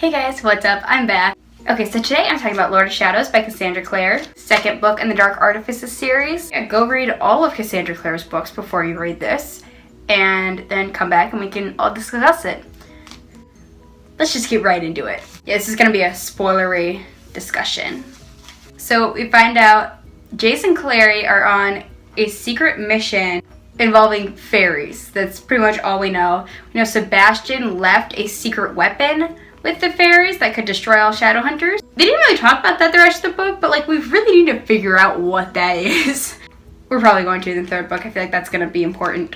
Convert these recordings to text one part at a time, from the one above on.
Hey guys, what's up? I'm back. Okay, so today I'm talking about Lord of Shadows by Cassandra Clare, second book in the Dark Artifices series. Go read all of Cassandra Clare's books before you read this, and then come back and we can all discuss it. Let's just get right into it. Yeah, this is going to be a spoilery discussion. So we find out Jace and Clary are on a secret mission involving fairies. That's pretty much all we know. We know Sebastian left a secret weapon with the fairies that could destroy all Shadowhunters. They didn't really talk about that the rest of the book, but like we really need to figure out what that is. We're probably going to in the third book. I feel like that's going to be important.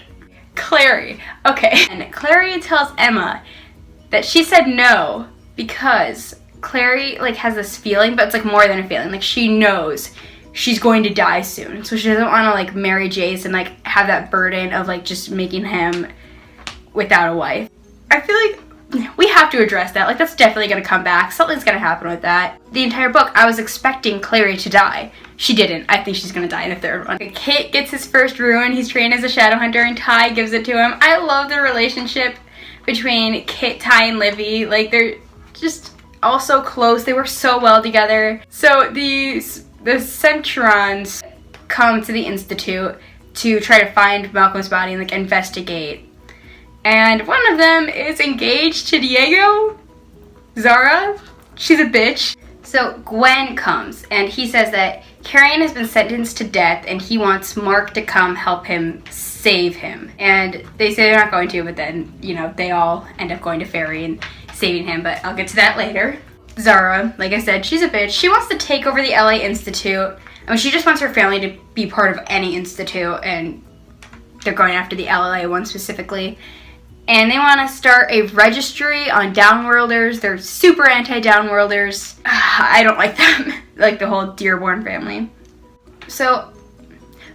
Clary. Okay. And Clary tells Emma that she said no because Clary like has this feeling, but it's like more than a feeling. Like she knows she's going to die soon. So she doesn't want to like marry Jace and like have that burden of like just making him without a wife. I feel like we have to address that. Like that's definitely going to come back. Something's going to happen with that. The entire book, I was expecting Clary to die. She didn't. I think she's going to die in the third one. Kit gets his first rune. He's trained as a Shadowhunter and Ty gives it to him. I love the relationship between Kit, Ty, and Livy. Like they're just all so close. They work so well together. So the Centurons come to the Institute to try to find Malcolm's body and like investigate. And one of them is engaged to Diego. Zara. She's a bitch. So Gwen comes and he says that Carrion has been sentenced to death and he wants Mark to come help him save him. And they say they're not going to, but then, you know, they all end up going to Fairy and saving him, but I'll get to that later. Zara, like I said, she's a bitch. She wants to take over the LA Institute. I mean, she just wants her family to be part of any institute, and they're going after the LA one specifically. And they want to start a registry on Downworlders. They're super anti-Downworlders. I don't like them. Like the whole Dearborn family. So,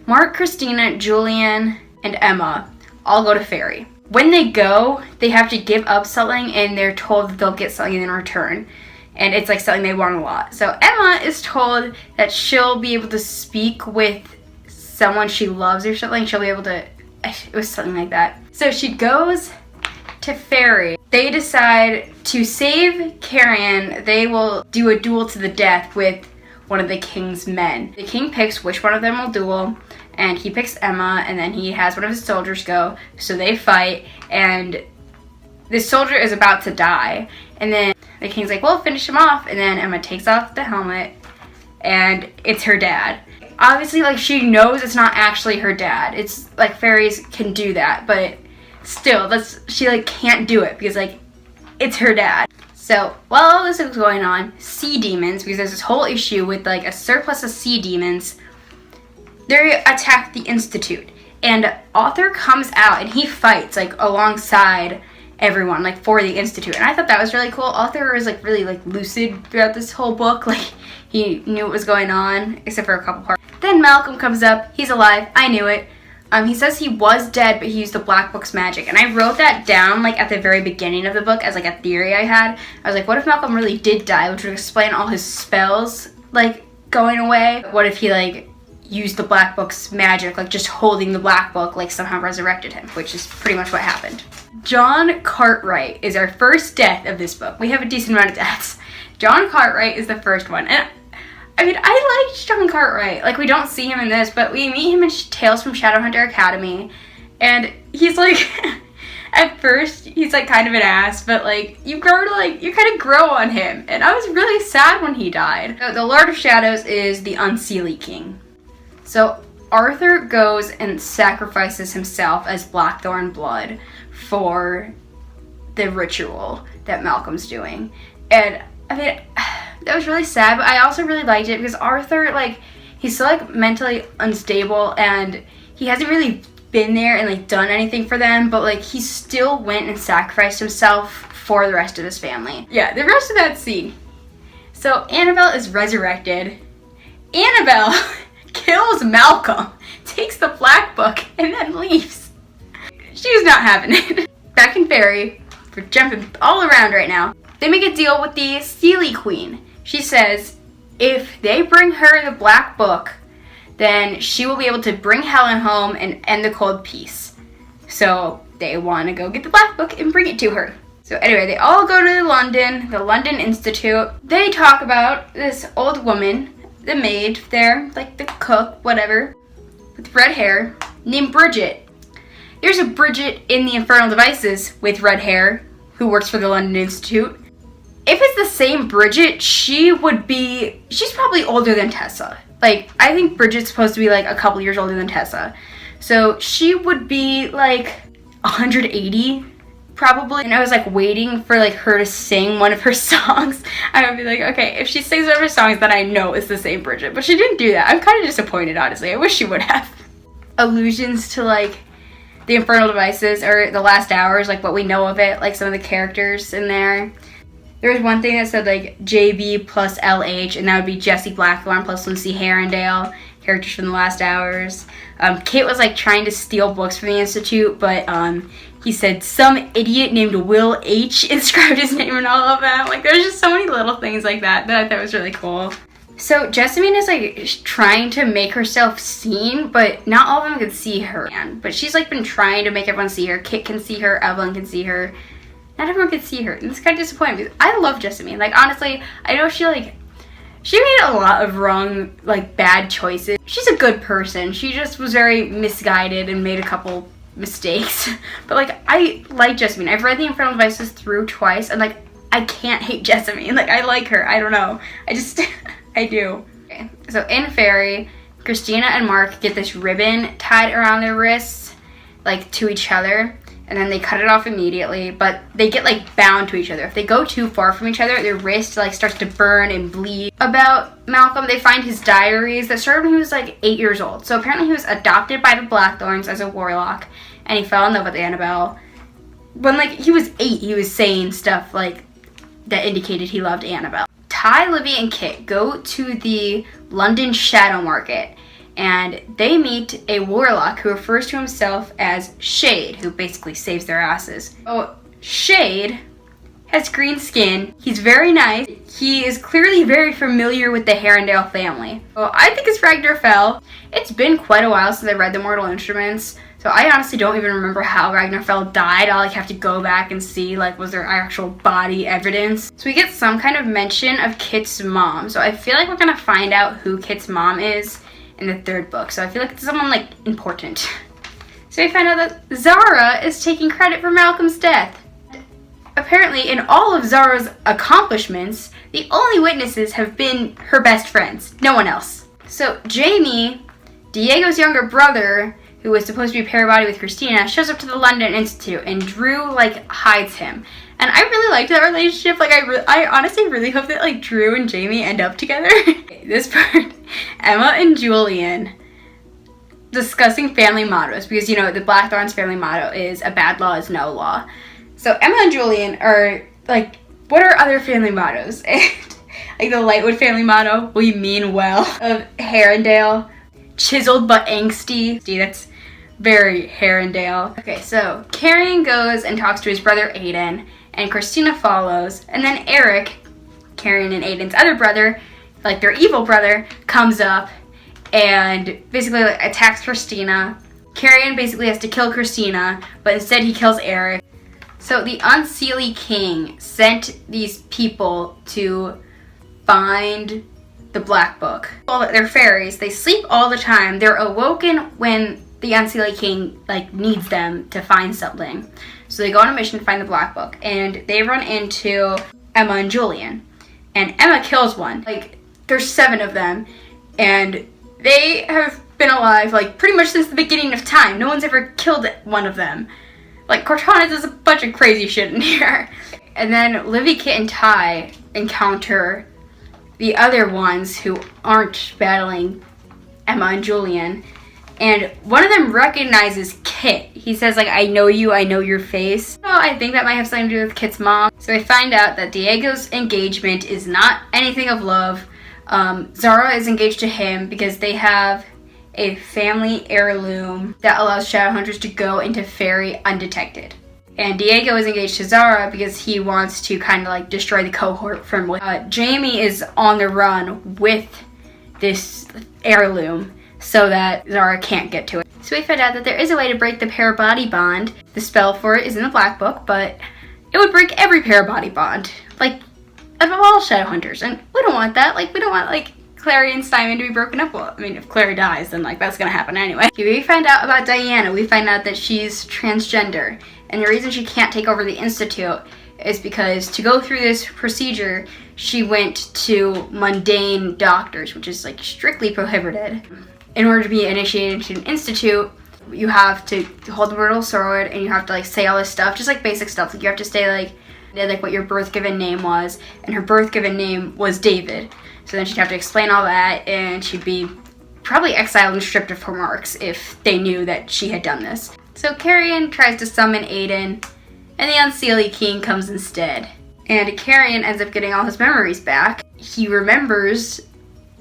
Mark, Christina, Julian, and Emma all go to Fairy. When they go, they have to give up something, and they're told that they'll get something in return. And it's like something they want a lot. So Emma is told that she'll be able to speak with someone she loves or something. She'll be able to, it was something like that. So she goes to Fairy. They decide to save Carrion. They will do a duel to the death with one of the king's men. The king picks which one of them will duel, and he picks Emma, and then he has one of his soldiers go. So they fight, and this soldier is about to die. And then the king's like, well, finish him off. And then Emma takes off the helmet, and it's her dad. Obviously, like, she knows it's not actually her dad. It's, like, fairies can do that, but still, she, like, can't do it because, like, it's her dad. So, while all this is going on, sea demons, because there's this whole issue with, like, a surplus of sea demons, they attack the Institute. And Arthur comes out, and he fights, like, alongside everyone, like, for the Institute. And I thought that was really cool. Arthur was, like, really, like, lucid throughout this whole book. Like, he knew what was going on, except for a couple parts. Then Malcolm comes up. He's alive. I knew it. He says he was dead, but he used the Black Book's magic. And I wrote that down, like, at the very beginning of the book as, like, a theory I had. I was like, what if Malcolm really did die, which would explain all his spells, like, going away? What if he, like, used the Black Book's magic, like, just holding the Black Book, like, somehow resurrected him, which is pretty much what happened. John Cartwright is our first death of this book. We have a decent amount of deaths. John Cartwright is the first one. And I mean, I liked John Cartwright. Like, we don't see him in this, but we meet him in Tales from Shadowhunter Academy. And he's like, at first, he's like kind of an ass, but like, you kind of grow on him. And I was really sad when he died. So, the Lord of Shadows is the Unseelie King. So Arthur goes and sacrifices himself as Blackthorn blood for the ritual that Malcolm's doing. And I mean, that was really sad, but I also really liked it because Arthur, like, he's so, like, mentally unstable and he hasn't really been there and, like, done anything for them, but, like, he still went and sacrificed himself for the rest of his family. Yeah, the rest of that scene. So Annabelle is resurrected. Annabelle kills Malcolm, takes the Black Book, and then leaves. She was not having it. Back in Fairy, we're jumping all around right now. They make a deal with the Seelie Queen. She says if they bring her the Black Book, then she will be able to bring Helen home and end the Cold Peace. So they want to go get the Black Book and bring it to her. So anyway, they all go to the London Institute. They talk about this old woman, the maid there, like the cook, whatever, with red hair, named Bridget. There's a Bridget in the Infernal Devices with red hair who works for the London Institute. If it's the same Bridget, she's probably older than Tessa. Like, I think Bridget's supposed to be like a couple years older than Tessa. So she would be like 180 probably. And I was like waiting for like her to sing one of her songs. I would be like, okay, if she sings one of her songs, then I know it's the same Bridget. But she didn't do that. I'm kind of disappointed, honestly. I wish she would have. Allusions to like the Infernal Devices or the Last Hours, like what we know of it, like some of the characters in there. There was one thing that said like JB plus LH, and that would be Jesse Blackthorne plus Lucy Herondale, characters from the Last Hours. Kit was like trying to steal books from the Institute, but he said some idiot named Will H inscribed his name in all of them. Like, there's just so many little things like that I thought was really cool. So Jessamine is like trying to make herself seen, but not all of them can see her. But she's like been trying to make everyone see her. Kit can see her, Evelyn can see her. Not everyone can see her. And it's kind of disappointing because I love Jessamine. Like, honestly, I know she made a lot of wrong, like, bad choices. She's a good person. She just was very misguided and made a couple mistakes. But, like, I like Jessamine. I've read the Infernal Devices through twice, and, like, I can't hate Jessamine. Like, I like her. I don't know. I do. Okay. So, in Fairy, Christina and Mark get this ribbon tied around their wrists, like, to each other. And then they cut it off immediately, but they get like bound to each other. If they go too far from each other, their wrist like starts to burn and bleed. About Malcolm, they find his diaries that started when he was like 8 years old. So apparently he was adopted by the Blackthorns as a warlock, and he fell in love with Annabelle. When like he was 8, he was saying stuff like that indicated he loved Annabelle. Ty, Livy, and Kit go to the London Shadow Market. And they meet a warlock who refers to himself as Shade, who basically saves their asses. Oh, Shade has green skin. He's very nice. He is clearly very familiar with the Herondale family. Well, I think it's Ragnar Fell. It's been quite a while since I read The Mortal Instruments, so I honestly don't even remember how Ragnar Fell died. I'll like have to go back and see like was there actual body evidence. So we get some kind of mention of Kit's mom. So I feel like we're gonna find out who Kit's mom is in the 3rd book, so I feel like it's someone like important. So we find out that Zara is taking credit for Malcolm's death. Apparently, in all of Zara's accomplishments, the only witnesses have been her best friends, no one else. So Jamie, Diego's younger brother, who was supposed to be pair body with Christina, shows up to the London Institute, and Drew like hides him. And I really liked that relationship. Like, I honestly really hope that, like, Drew and Jamie end up together. This part, Emma and Julian discussing family mottos. Because, you know, the Blackthorns family motto is, a bad law is no law. So Emma and Julian are, like, what are other family mottos? And, like, the Lightwood family motto, we mean well. Of Herondale, chiseled but angsty. That's very Herondale. Okay, so Carrion goes and talks to his brother Aiden, and Christina follows, and then Eric, Carrion and Aiden's other brother, like their evil brother, comes up and basically like attacks Christina. Carrion basically has to kill Christina, but instead he kills Eric. So the Unseelie King sent these people to find the Black Book. Well, they're fairies. They sleep all the time. They're awoken when the Unseelie King like needs them to find something. So they go on a mission to find the Black Book, and they run into Emma and Julian. And Emma kills one. Like, there's 7 of them, and they have been alive like pretty much since the beginning of time. No one's ever killed one of them. Like, Cortana does a bunch of crazy shit in here. And then Livy, Kit, and Ty encounter the other ones who aren't battling Emma and Julian. And one of them recognizes Kit. He says, like, I know you, I know your face. So I think that might have something to do with Kit's mom. So I find out that Diego's engagement is not anything of love. Zara is engaged to him because they have a family heirloom that allows Shadowhunters to go into Fairy undetected. And Diego is engaged to Zara because he wants to kind of like destroy the cohort from within. Jamie is on the run with this heirloom so that Zara can't get to it. So we find out that there is a way to break the pair body bond. The spell for it is in the Black Book, but it would break every pair body bond. Like, of all Shadowhunters. And we don't want that. Like, we don't want, like, Clary and Simon to be broken up. Well, I mean, if Clary dies, then, like, that's gonna happen anyway. We find out about Diana. We find out that she's transgender. And the reason she can't take over the Institute is because to go through this procedure, she went to mundane doctors, which is, like, strictly prohibited. In order to be initiated into an Institute, you have to hold the mortal sword and you have to, like, say all this stuff, just, like, basic stuff. Like, you have to say, like what your birth given name was, and her birth given name was David. So then she'd have to explain all that, and she'd be probably exiled and stripped of her marks if they knew that she had done this. So Carrion tries to summon Aiden, and the Unseelie King comes instead. And Carrion ends up getting all his memories back. He remembers,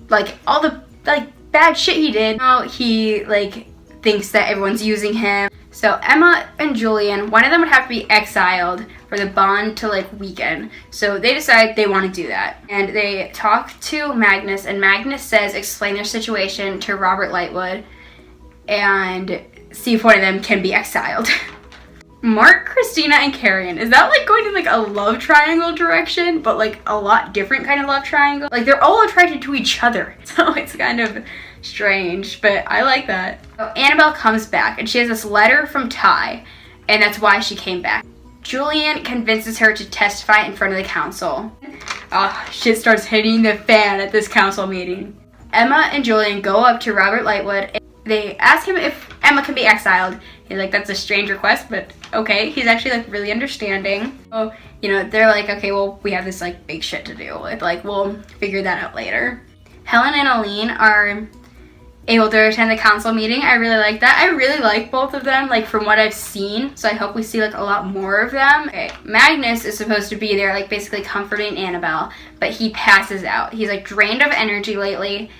like, all the, like, bad shit he did. Now he, like, thinks that everyone's using him. So Emma and Julian, one of them would have to be exiled for the bond to, like, weaken. So they decide they want to do that. And they talk to Magnus, and Magnus says explain their situation to Robert Lightwood and see if one of them can be exiled. Mark, Christina, and Carrion. Is that, like, going in, like, a love triangle direction, but, like, a lot different kind of love triangle? Like, they're all attracted to each other. So it's kind of strange, but I like that. So Annabelle comes back, and she has this letter from Ty, and that's why she came back. Julian convinces her to testify in front of the council. Shit starts hitting the fan at this council meeting. Emma and Julian go up to Robert Lightwood, and they ask him if Emma can be exiled. He's like, that's a strange request, but okay. He's actually, like, really understanding. So, you know, they're like, okay, well, we have this, like, big shit to deal with. Like, we'll figure that out later. Helen and Aline are able to attend the council meeting. I really like that. I really like both of them, like, from what I've seen. So I hope we see, like, a lot more of them. Okay, Magnus is supposed to be there, like, basically comforting Annabelle, but he passes out. He's, like, drained of energy lately.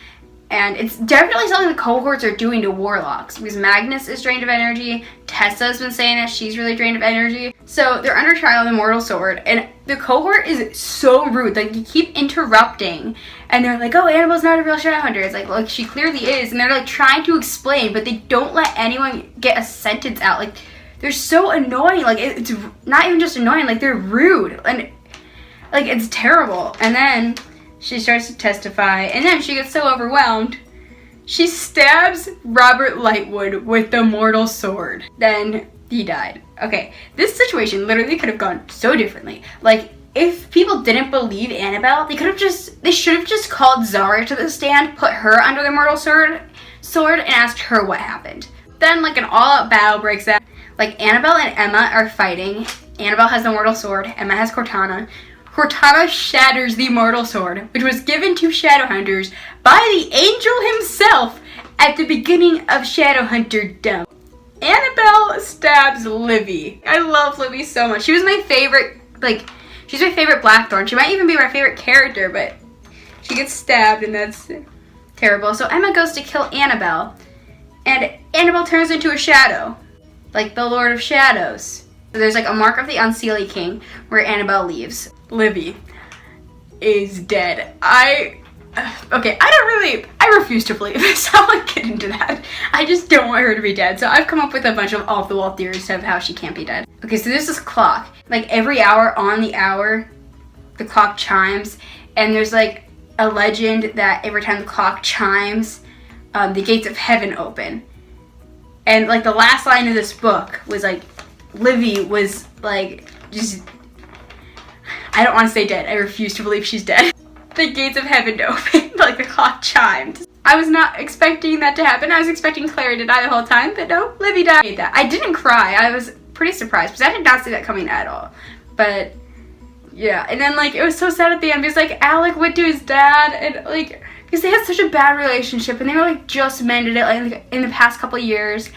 And it's definitely something the cohorts are doing to warlocks, because Magnus is drained of energy. Tessa's been saying that she's really drained of energy. So they're under trial of the Mortal Sword, and the cohort is so rude. Like, you keep interrupting, and they're like, oh, Annabelle's not a real Shadowhunter. It's like, she clearly is, and they're, like, trying to explain, but they don't let anyone get a sentence out. Like, they're so annoying. Like, it's not even just annoying, like, they're rude, and, like, it's terrible. And then she starts to testify, and then she gets so overwhelmed, she stabs Robert Lightwood with the mortal sword. Then he died. Okay, this situation literally could have gone so differently. Like, if people didn't believe Annabelle, they should have just called Zara to the stand, put her under the mortal sword, and asked her what happened. Then, like, an all-out battle breaks out. Like, Annabelle and Emma are fighting. Annabelle has the mortal sword, Emma has Cortana. Cortana shatters the Mortal Sword, which was given to Shadowhunters by the Angel himself at the beginning of Shadowhunterdom. Annabelle stabs Livy. I love Livy so much. She was my favorite, like, she's my favorite Blackthorn. She might even be my favorite character, but she gets stabbed, and that's terrible. So Emma goes to kill Annabelle, and Annabelle turns into a shadow, like the Lord of Shadows. So there's, like, a mark of the Unseelie King where Annabelle leaves. Livy is dead. I refuse to believe this. I won't get into that. I just don't want her to be dead. So I've come up with a bunch of off-the-wall theories of how she can't be dead. Okay, so there's this clock. Like, every hour on the hour, the clock chimes, and there's, like, a legend that every time the clock chimes, the gates of heaven open. And, like, the last line of this book was, like, Livy was, like, just, I don't want to say dead. I refuse to believe she's dead. The gates of heaven opened, like, the clock chimed. I was not expecting that to happen. I was expecting Clary to die the whole time, but no, Livy died. I didn't cry. I was pretty surprised, because I did not see that coming at all. But, yeah. And then, like, it was so sad at the end, because, like, Alec went to his dad, and, like, because they had such a bad relationship, and they were, like, just mended it, like, in the past couple of years.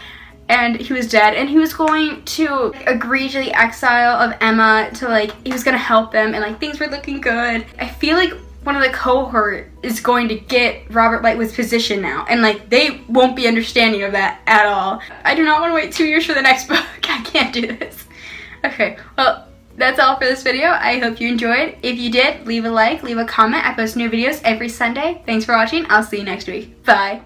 And he was dead, and he was going to agree to the exile of Emma to, like, he was gonna help them, and, like, things were looking good. I feel like one of the cohort is going to get Robert Lightwood's position now, and, like, they won't be understanding of that at all. I do not want to wait 2 years for the next book. I can't do this. Okay, well, that's all for this video. I hope you enjoyed. If you did, leave a like, leave a comment. I post new videos every Sunday. Thanks for watching. I'll see you next week. Bye.